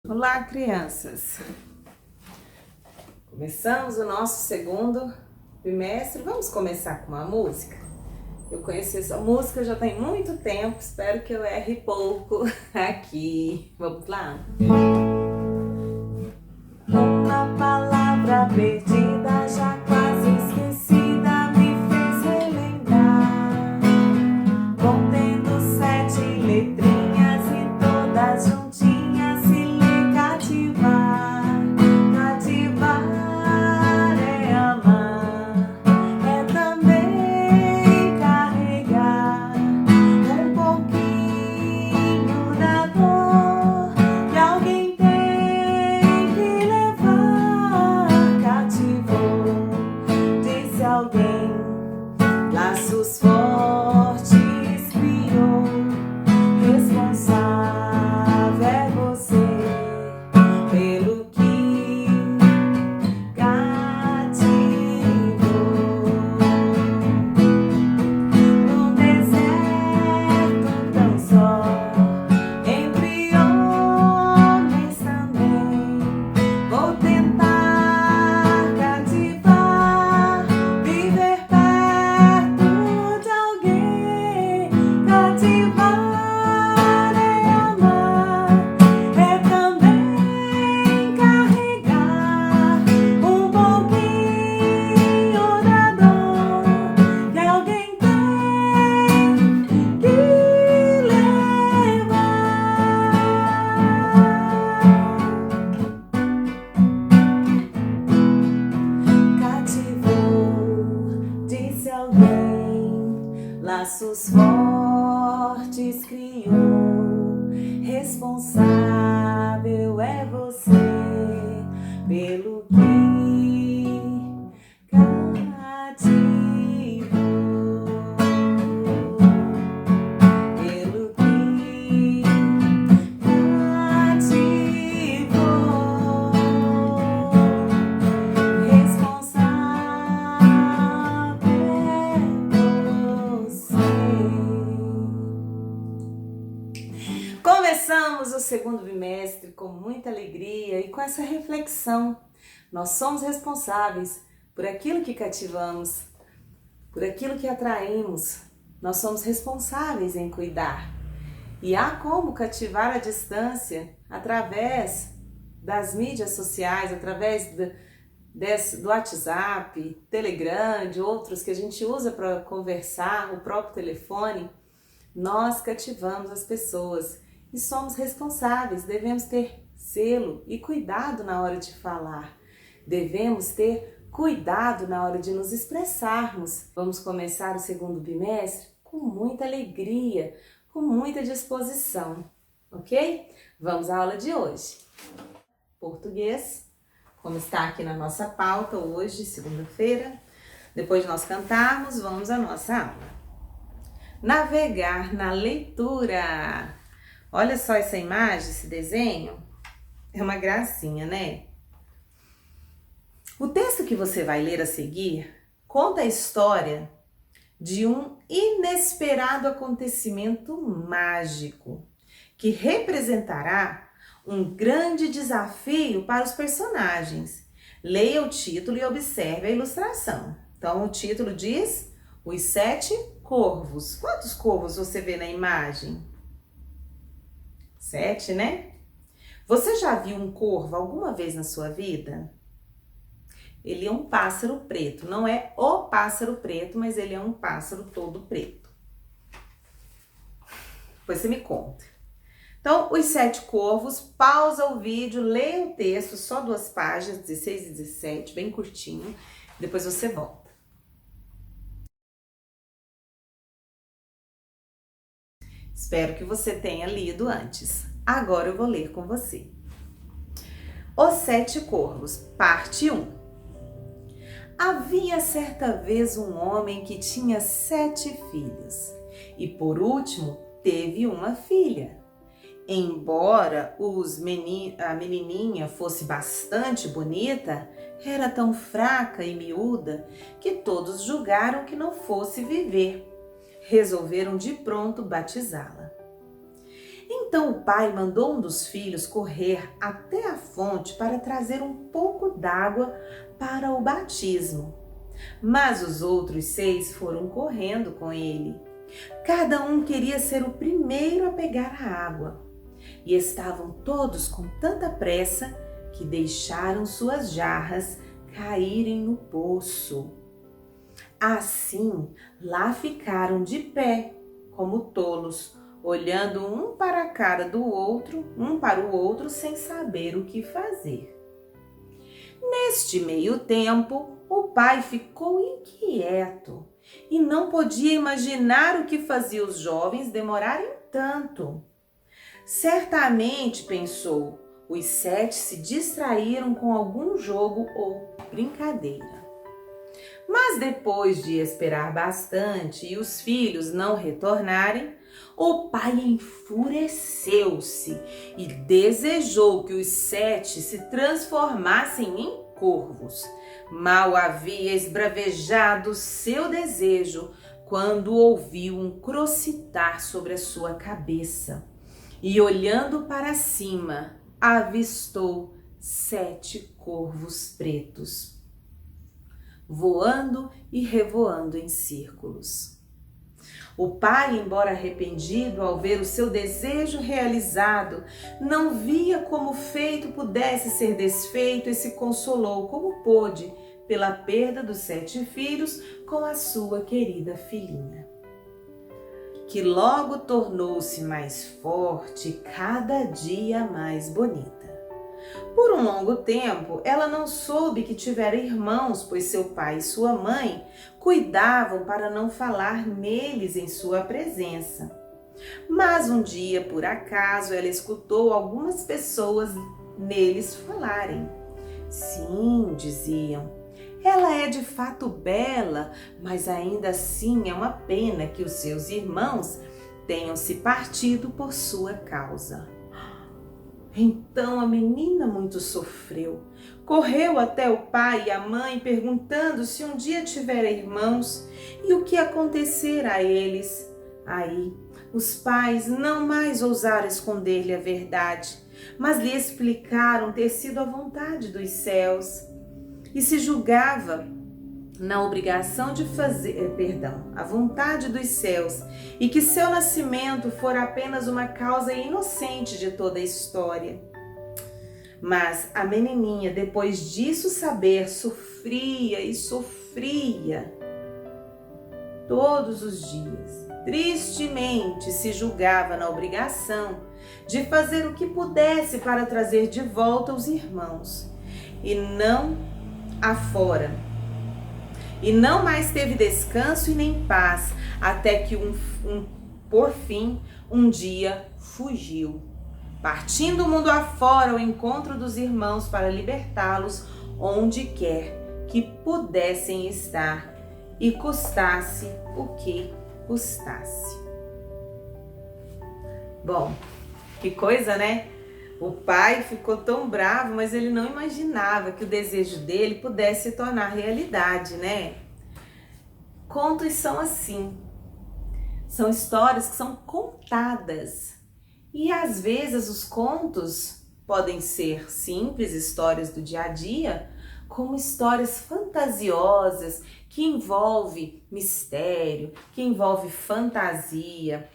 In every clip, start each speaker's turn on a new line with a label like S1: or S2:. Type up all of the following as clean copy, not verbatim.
S1: Olá, crianças! Começamos o nosso segundo bimestre. Vamos começar com uma música? Eu conheci essa música já tem muito tempo, espero que eu erre pouco aqui. Vamos lá? Uma palavra perdida, já quase esquecida, me fez relembrar. Contendo 7 letrinhas e todas juntinhas se lê cativar. Cativar é amar, é também carregar um pouquinho da dor que alguém tem que levar. Cativou, disse alguém, laços fortes criou. Responsável é você pelo que cativou. No deserto tão só, entre homens também, vou tentar cativar, viver perto de alguém. Cativar é amar, é também carregar um pouquinho da dor que alguém tem que levar. Cativou, disse alguém, laços fortes criou. Responsável é você pelo que cativou. Pelo que cativou. Responsável é você. Começamos o segundo bimestre com muita alegria e com essa reflexão. Nós somos responsáveis por aquilo que cativamos, por aquilo que atraímos. Nós somos responsáveis em cuidar. E há como cativar a distância através das mídias sociais, através do WhatsApp, Telegram, de outros que a gente usa para conversar, o próprio telefone. Nós cativamos as pessoas e somos responsáveis, devemos ter zelo e cuidado na hora de falar. Devemos ter cuidado na hora de nos expressarmos. Vamos começar o segundo bimestre com muita alegria, com muita disposição, ok? Vamos à aula de hoje. Português, como está aqui na nossa pauta hoje, segunda-feira. Depois de nós cantarmos, vamos à nossa aula. Navegar na leitura. Olha só essa imagem, esse desenho. É uma gracinha, né? O texto que você vai ler a seguir conta a história de um inesperado acontecimento mágico que representará um grande desafio para os personagens. Leia o título e observe a ilustração. Então, o título diz Os 7 Corvos. Quantos corvos você vê na imagem? 7, né? Você já viu um corvo alguma vez na sua vida? Ele é um pássaro preto. Não é o pássaro preto, mas ele é um pássaro todo preto. Depois você me conta. Então, Os 7 Corvos, pausa o vídeo, leia o texto, só 2 páginas, 16 e 17, bem curtinho. Depois você volta. Espero que você tenha lido antes. Agora eu vou ler com você. Os 7 Corvos, parte 1. Havia certa vez um homem que tinha 7 filhos e, por último, teve uma filha. Embora a menininha fosse bastante bonita, era tão fraca e miúda que todos julgaram que não fosse viver. Resolveram de pronto batizá-la. Então o pai mandou um dos filhos correr até a fonte para trazer um pouco d'água para o batismo. Mas os outros 6 foram correndo com ele. Cada um queria ser o primeiro a pegar a água. E estavam todos com tanta pressa que deixaram suas jarras caírem no poço. Assim, lá ficaram de pé, como tolos, olhando um para a cara do outro, um para o outro, sem saber o que fazer. Neste meio tempo, o pai ficou inquieto e não podia imaginar o que fazia os jovens demorarem tanto. Certamente, pensou, os 7 se distraíram com algum jogo ou brincadeira. Mas depois de esperar bastante e os filhos não retornarem, o pai enfureceu-se e desejou que os 7 se transformassem em corvos. Mal havia esbravejado seu desejo quando ouviu um crocitar sobre a sua cabeça e, olhando para cima, avistou 7 corvos pretos, voando e revoando em círculos. O pai, embora arrependido ao ver o seu desejo realizado, não via como o feito pudesse ser desfeito e se consolou como pôde pela perda dos 7 filhos com a sua querida filhinha, que logo tornou-se mais forte e cada dia mais bonita. Por um longo tempo, ela não soube que tivera irmãos, pois seu pai e sua mãe cuidavam para não falar neles em sua presença. Mas um dia, por acaso, ela escutou algumas pessoas neles falarem. Sim, diziam, ela é de fato bela, mas ainda assim é uma pena que os seus irmãos tenham se partido por sua causa. Então a menina muito sofreu. Correu até o pai e a mãe perguntando se um dia tivera irmãos e o que acontecera a eles. Aí os pais não mais ousaram esconder-lhe a verdade, mas lhe explicaram ter sido a vontade dos céus e se julgava na obrigação de fazer, a vontade dos céus, e que seu nascimento fora apenas uma causa inocente de toda a história. Mas a menininha, depois disso saber, sofria e sofria todos os dias. Tristemente se julgava na obrigação de fazer o que pudesse para trazer de volta os irmãos, e não afora. E não mais teve descanso e nem paz, até que por fim, um dia fugiu, partindo o mundo afora ao encontro dos irmãos para libertá-los onde quer que pudessem estar, e custasse o que custasse. Bom, que coisa, né? O pai ficou tão bravo, mas ele não imaginava que o desejo dele pudesse se tornar realidade, né? Contos são assim. São histórias que são contadas. E às vezes os contos podem ser simples, histórias do dia a dia, como histórias fantasiosas que envolvem mistério, que envolvem fantasia.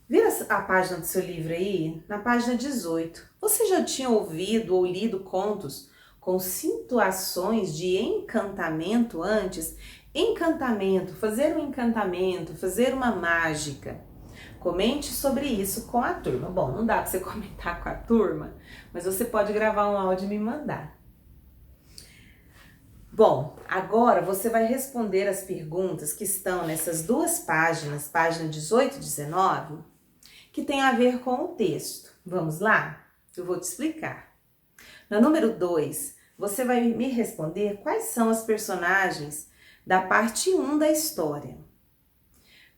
S1: Vira a página do seu livro aí, na página 18. Você já tinha ouvido ou lido contos com situações de encantamento antes? Encantamento, fazer um encantamento, fazer uma mágica. Comente sobre isso com a turma. Bom, não dá para você comentar com a turma, mas você pode gravar um áudio e me mandar. Bom, agora você vai responder as perguntas que estão nessas duas páginas, página 18 e 19, que tem a ver com o texto. Vamos lá? Eu vou te explicar. Na número 2, você vai me responder quais são as personagens da parte 1 da história.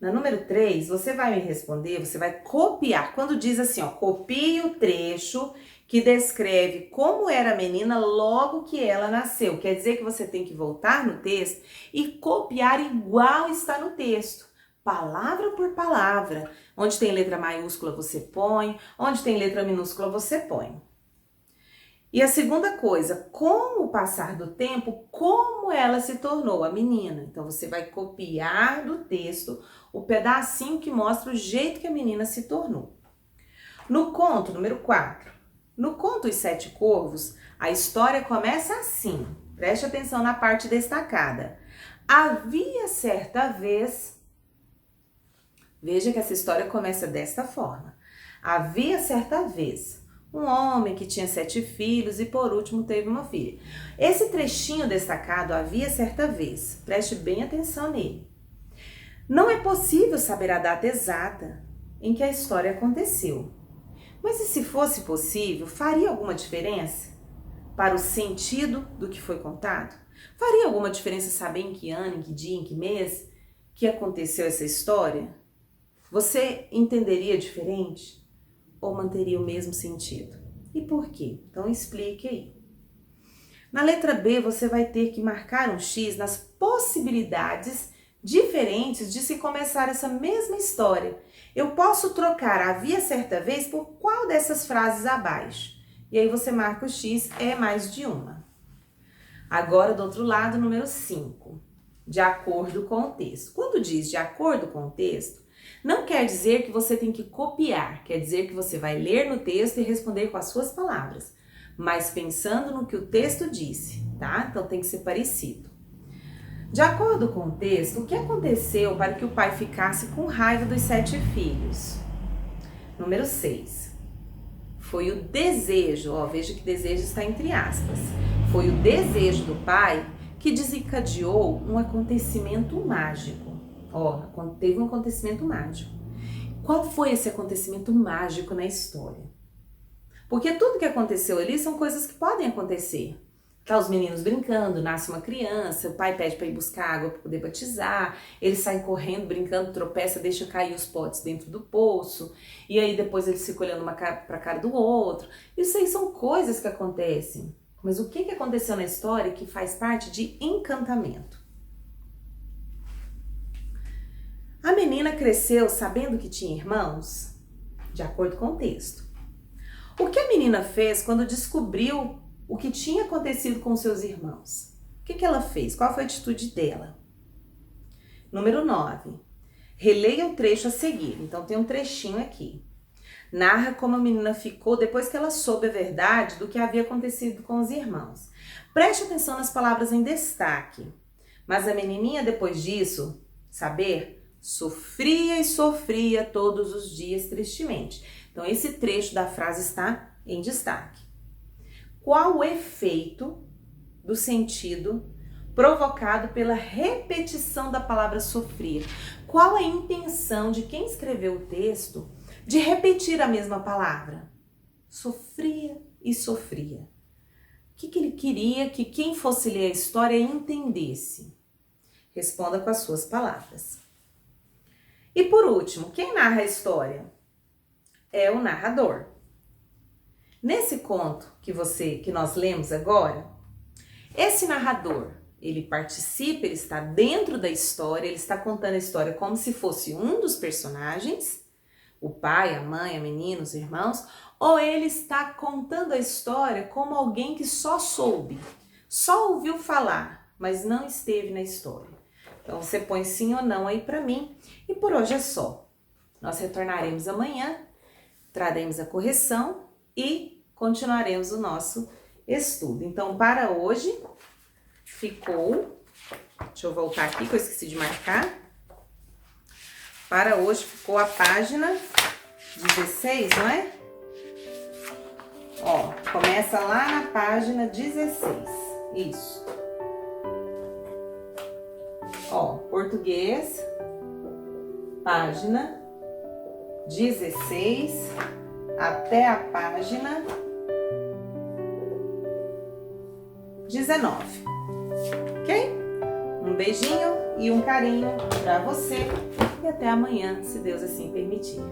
S1: Na número 3, você vai me responder, você vai copiar. Quando diz assim, ó, copie o trecho que descreve como era a menina logo que ela nasceu. Quer dizer que você tem que voltar no texto e copiar igual está no texto, palavra por palavra. Onde tem letra maiúscula você põe, onde tem letra minúscula você põe. E a segunda coisa, com o passar do tempo, como ela se tornou a menina. Então você vai copiar do texto o pedacinho que mostra o jeito que a menina se tornou. No conto número 4, no conto Os Sete Corvos, a história começa assim. Preste atenção na parte destacada. Havia certa vez, veja que essa história começa desta forma. Havia certa vez um homem que tinha 7 filhos e por último teve uma filha. Esse trechinho destacado, havia certa vez, preste bem atenção nele. Não é possível saber a data exata em que a história aconteceu. Mas e se fosse possível, faria alguma diferença para o sentido do que foi contado? Faria alguma diferença saber em que ano, em que dia, em que mês que aconteceu essa história? Você entenderia diferente ou manteria o mesmo sentido? E por quê? Então explique aí. Na letra B, você vai ter que marcar um X nas possibilidades diferentes de se começar essa mesma história. Eu posso trocar havia certa vez por qual dessas frases abaixo? E aí você marca o X, é mais de uma. Agora, do outro lado, número 5. De acordo com o texto. Quando diz de acordo com o texto, não quer dizer que você tem que copiar. Quer dizer que você vai ler no texto e responder com as suas palavras. Mas pensando no que o texto disse, tá? Então tem que ser parecido. De acordo com o texto, o que aconteceu para que o pai ficasse com raiva dos 7 filhos? Número 6. Foi o desejo, veja que desejo está entre aspas. Foi o desejo do pai que desencadeou um acontecimento mágico. Teve um acontecimento mágico. Qual foi esse acontecimento mágico na história? Porque tudo que aconteceu ali são coisas que podem acontecer. Tá os meninos brincando, nasce uma criança, o pai pede para ir buscar água para poder batizar, eles saem correndo, brincando, tropeça, deixa cair os potes dentro do poço, e aí depois eles ficam olhando para a cara do outro. Isso aí são coisas que acontecem. Mas o que aconteceu na história que faz parte de encantamento? A menina cresceu sabendo que tinha irmãos, de acordo com o texto. O que a menina fez quando descobriu o que tinha acontecido com seus irmãos? O que ela fez? Qual foi a atitude dela? Número 9. Releia o trecho a seguir. Então tem um trechinho aqui. Narra como a menina ficou depois que ela soube a verdade do que havia acontecido com os irmãos. Preste atenção nas palavras em destaque. Mas a menininha, depois disso, saber, sofria e sofria todos os dias tristemente. Então esse trecho da frase está em destaque. Qual o efeito do sentido provocado pela repetição da palavra sofrer? Qual a intenção de quem escreveu o texto de repetir a mesma palavra? Sofria e sofria. O que ele queria que quem fosse ler a história entendesse? Responda com as suas palavras. E por último, quem narra a história? É o narrador. Nesse conto que nós lemos agora, esse narrador, ele participa, ele está dentro da história, ele está contando a história como se fosse um dos personagens, o pai, a mãe, a menina, os irmãos, ou ele está contando a história como alguém que só soube, só ouviu falar, mas não esteve na história. Então você põe sim ou não aí para mim. E por hoje é só. Nós retornaremos amanhã, traremos a correção e continuaremos o nosso estudo. Então, para hoje, ficou... Deixa eu voltar aqui que eu esqueci de marcar. Para hoje ficou a página 16, não é? Começa lá na página 16. Isso. Português, página 16 até a página 19, ok? Um beijinho e um carinho para você e até amanhã, se Deus assim permitir.